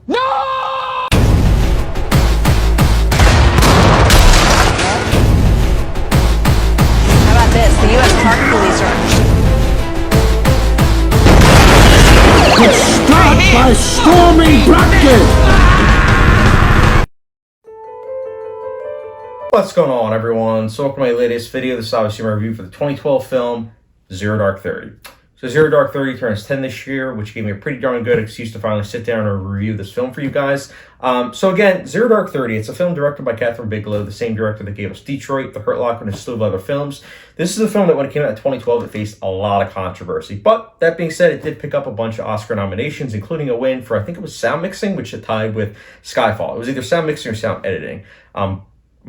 No! How about this? The U.S. Park Police are... Start by storming Bracket! What's going on, everyone? So welcome to my latest video. This is obviously my review for the 2012 film Zero Dark 30. So Zero Dark 30 turns 10 this year, which gave me a pretty darn good excuse to finally sit down and review this film for you guys. So again, Zero Dark 30, it's a film directed by Catherine Bigelow, the same director that gave us Detroit, The Hurt Locker, and a slew of other films. This is a film that when it came out in 2012, it faced a lot of controversy. But that being said, it did pick up a bunch of Oscar nominations, including a win for, I think it was sound mixing, which it tied with Skyfall. It was either sound mixing or sound editing. I'm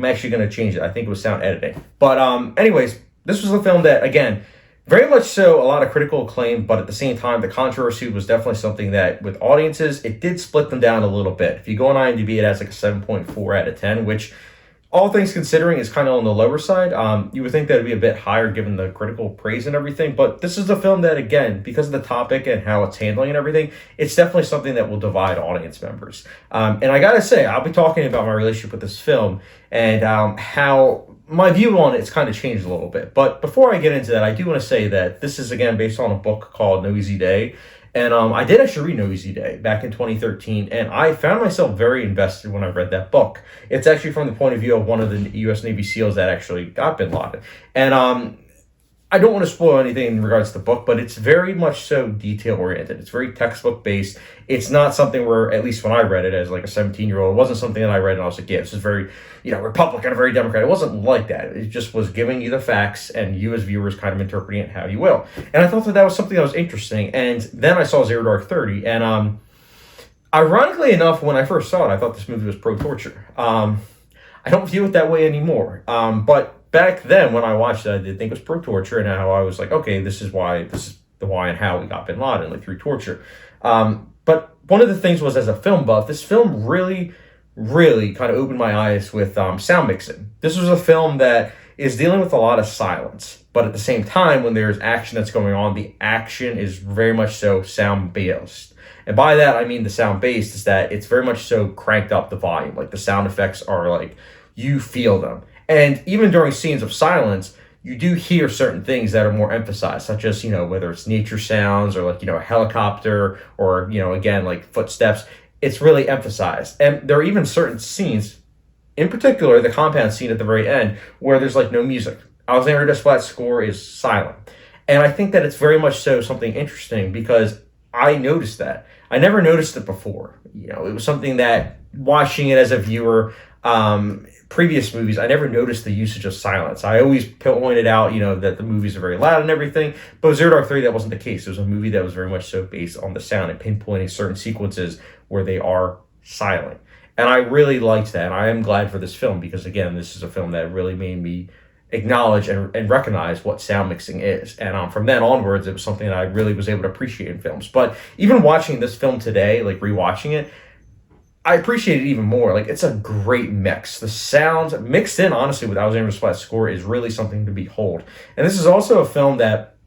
actually going to change it. I think it was sound editing. But anyways, this was a film that, again, very much so a lot of critical acclaim, but at the same time, the controversy was definitely something that, with audiences, it did split them down a little bit. If you go on IMDb, it has like a 7.4 out of 10, which, all things considering, is kind of on the lower side. You would think that would be a bit higher given the critical praise and everything, but this is a film that, again, because of the topic and how it's handling and everything, it's definitely something that will divide audience members. And I gotta say, I'll be talking about my relationship with this film and how my view on it's kind of changed a little bit. But before I get into that, I do want to say that this is, again, based on a book called No Easy Day. And I did actually read No Easy Day back in 2013, and I found myself very invested when I read that book. It's actually from the point of view of one of the U.S. Navy SEALs that actually got Bin Laden. And I don't want to spoil anything in regards to the book, but it's very much so detail-oriented. It's very textbook-based. It's not something where, at least when I read it as like a 17-year-old, it wasn't something that I read and I was like, yeah, this is very, Republican or very Democrat. It wasn't like that. It just was giving you the facts and you as viewers kind of interpreting it how you will. And I thought that was something that was interesting. And then I saw Zero Dark 30, and ironically enough, when I first saw it, I thought this movie was pro-torture. I don't view it that way anymore. But back then, when I watched it, I did think it was pro-torture, and how I was like, okay, this is the why and how we got Bin Laden, like through torture. But one of the things was, as a film buff, this film really, really kind of opened my eyes with sound mixing. This was a film that is dealing with a lot of silence, but at the same time, when there's action that's going on, the action is very much so sound-based. And by that, I mean the sound-based is that it's very much so cranked up the volume. Like, the sound effects are like, you feel them. And even during scenes of silence, you do hear certain things that are more emphasized, such as, whether it's nature sounds or like, a helicopter or, again, like footsteps. It's really emphasized. And there are even certain scenes, in particular, the compound scene at the very end, where there's like no music. Alexander Desplat's score is silent. And I think that it's very much so something interesting because I noticed that. I never noticed it before. It was something that, watching it as a viewer, previous movies, I never noticed the usage of silence. I always pointed out, that the movies are very loud and everything, but with Zero Dark 30, that wasn't the case. It was a movie that was very much so based on the sound and pinpointing certain sequences where they are silent. And I really liked that, and I am glad for this film because, again, this is a film that really made me acknowledge and recognize what sound mixing is. And from then onwards, it was something that I really was able to appreciate in films. But even watching this film today, like rewatching it, I appreciate it even more. Like, it's a great mix. The sound mixed in, honestly, with Alexander Desplat's score is really something to behold. And this is also a film that,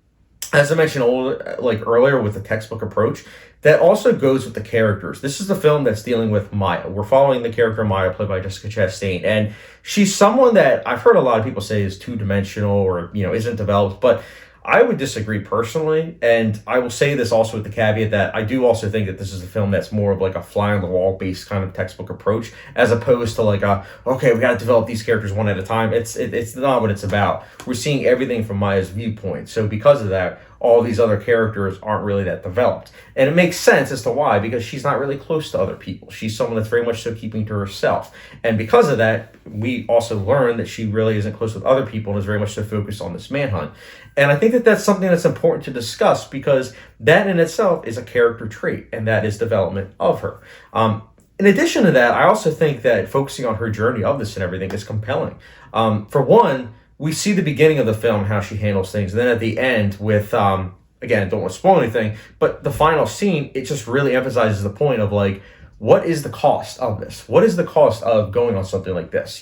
as I mentioned earlier with the textbook approach, that also goes with the characters. This is the film that's dealing with Maya. We're following the character Maya, played by Jessica Chastain. And she's someone that I've heard a lot of people say is two-dimensional or, isn't developed. But I would disagree personally, and I will say this also with the caveat that I do also think that this is a film that's more of like a fly-on-the-wall based kind of textbook approach, as opposed to like okay, we got to develop these characters one at a time. It's not what it's about. We're seeing everything from Maya's viewpoint, so because of that, all these other characters aren't really that developed. And it makes sense as to why, because she's not really close to other people. She's someone that's very much so keeping to herself. And because of that, we also learn that she really isn't close with other people and is very much so focused on this manhunt. And I think that that's something that's important to discuss because that in itself is a character trait, and that is development of her. In addition to that, I also think that focusing on her journey of this and everything is compelling. For one, we see the beginning of the film, how she handles things. And then at the end with, again, don't want to spoil anything, but the final scene, it just really emphasizes the point of like, what is the cost of this? What is the cost of going on something like this?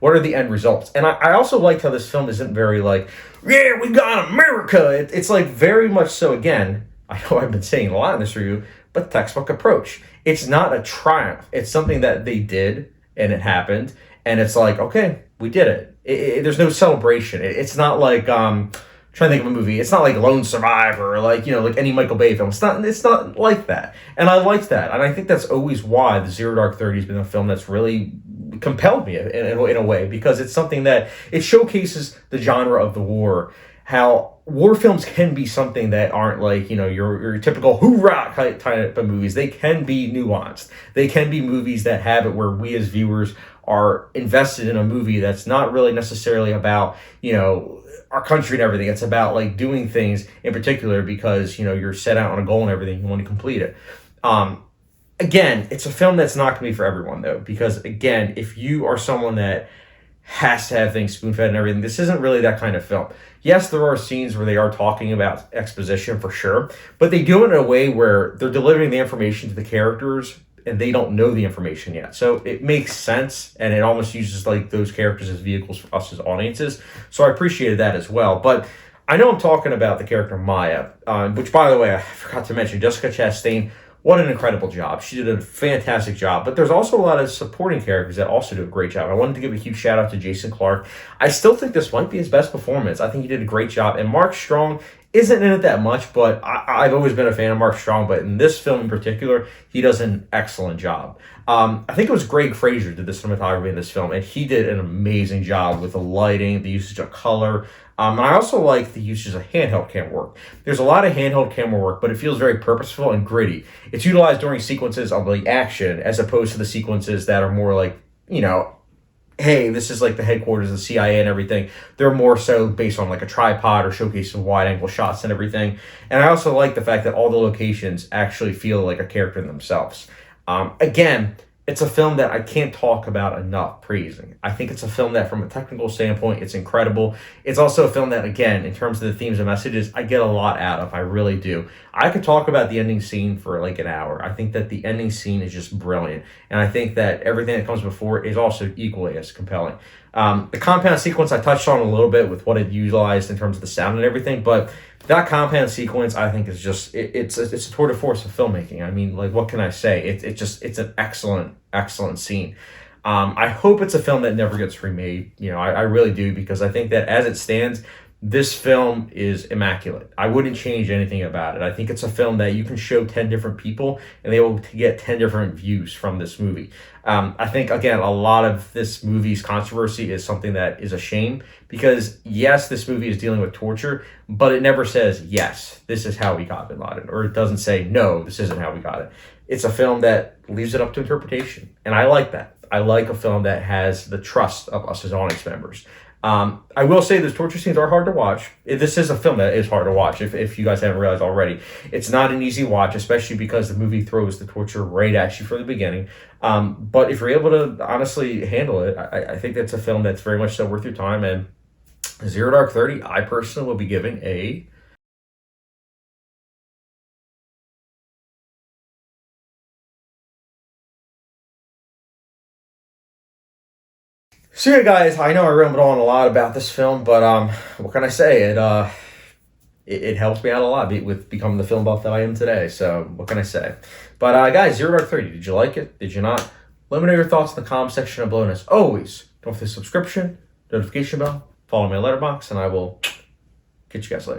What are the end results? And I also liked how this film isn't very like, yeah, we got America. It's like very much so, again, I know I've been saying a lot in this review, but textbook approach. It's not a triumph. It's something that they did and it happened, and it's like, okay, we did it. There's no celebration. It's not like trying to think of a movie. It's not like Lone Survivor or like, like any Michael Bay film. It's not like that. And I liked that. And I think that's always why the Zero Dark 30 has been a film that's really compelled me in a way, because it's something that it showcases the genre of the war, how war films can be something that aren't like, your typical hoorah type of movies. They can be nuanced. They can be movies that have it where we as viewers are invested in a movie that's not really necessarily about, our country and everything. It's about like doing things in particular because, you're set out on a goal and everything. You want to complete it. Again, it's a film that's not going to be for everyone though, because again, if you are someone that has to have things spoon-fed and everything, this isn't really that kind of film. Yes, there are scenes where they are talking about exposition for sure, but they do it in a way where they're delivering the information to the characters and they don't know the information yet. So it makes sense, and it almost uses like those characters as vehicles for us as audiences. So I appreciated that as well. But I know I'm talking about the character Maya, which, by the way, I forgot to mention, Jessica Chastain. What an incredible job. She did a fantastic job. But there's also a lot of supporting characters that also do a great job. I wanted to give a huge shout out to Jason Clarke. I still think this might be his best performance. I think he did a great job. And Mark Strong isn't in it that much, but I've always been a fan of Mark Strong. But in this film in particular, he does an excellent job. I think it was Greg Fraser did the cinematography in this film, and he did an amazing job with the lighting, the usage of color. And I also like the usage of handheld camera work. There's a lot of handheld camera work, but it feels very purposeful and gritty. It's utilized during sequences of like action as opposed to the sequences that are more like, hey, this is like the headquarters of the CIA and everything. They're more so based on like a tripod or showcasing wide angle shots and everything. And I also like the fact that all the locations actually feel like a character in themselves. Again, it's a film that I can't talk about enough praising. I think it's a film that from a technical standpoint, it's incredible. It's also a film that, again, in terms of the themes and messages, I get a lot out of. I really do. I could talk about the ending scene for like an hour. I think that the ending scene is just brilliant. And I think that everything that comes before it is also equally as compelling. The compound sequence I touched on a little bit with what it utilized in terms of the sound and everything, but that compound sequence, I think, is just it's a tour de force of filmmaking. I mean, like, what can I say? It's an excellent scene. I hope it's a film that never gets remade. I really do, because I think that as it stands, this film is immaculate. I wouldn't change anything about it. I think it's a film that you can show 10 different people and they will get 10 different views from this movie. I think, again, a lot of this movie's controversy is something that is a shame, because yes, this movie is dealing with torture, but it never says, yes, this is how we got Bin Laden, or it doesn't say, no, this isn't how we got it. It's a film that leaves it up to interpretation, and I like that. I like a film that has the trust of us as audience members. I will say those torture scenes are hard to watch. This is a film that is hard to watch, if you guys haven't realized already. It's not an easy watch, especially because the movie throws the torture right at you from the beginning. But if you're able to honestly handle it, I think that's a film that's very much so worth your time. And Zero Dark 30, I personally will be giving a... So yeah, guys, I know I rambled on a lot about this film, but what can I say? It helps me out a lot with becoming the film buff that I am today. So what can I say? But guys, Zero Dark 30, did you like it? Did you not? Let me know your thoughts in the comment section below. And as always, don't forget the subscription, notification bell, follow me on Letterboxd, and I will catch you guys later.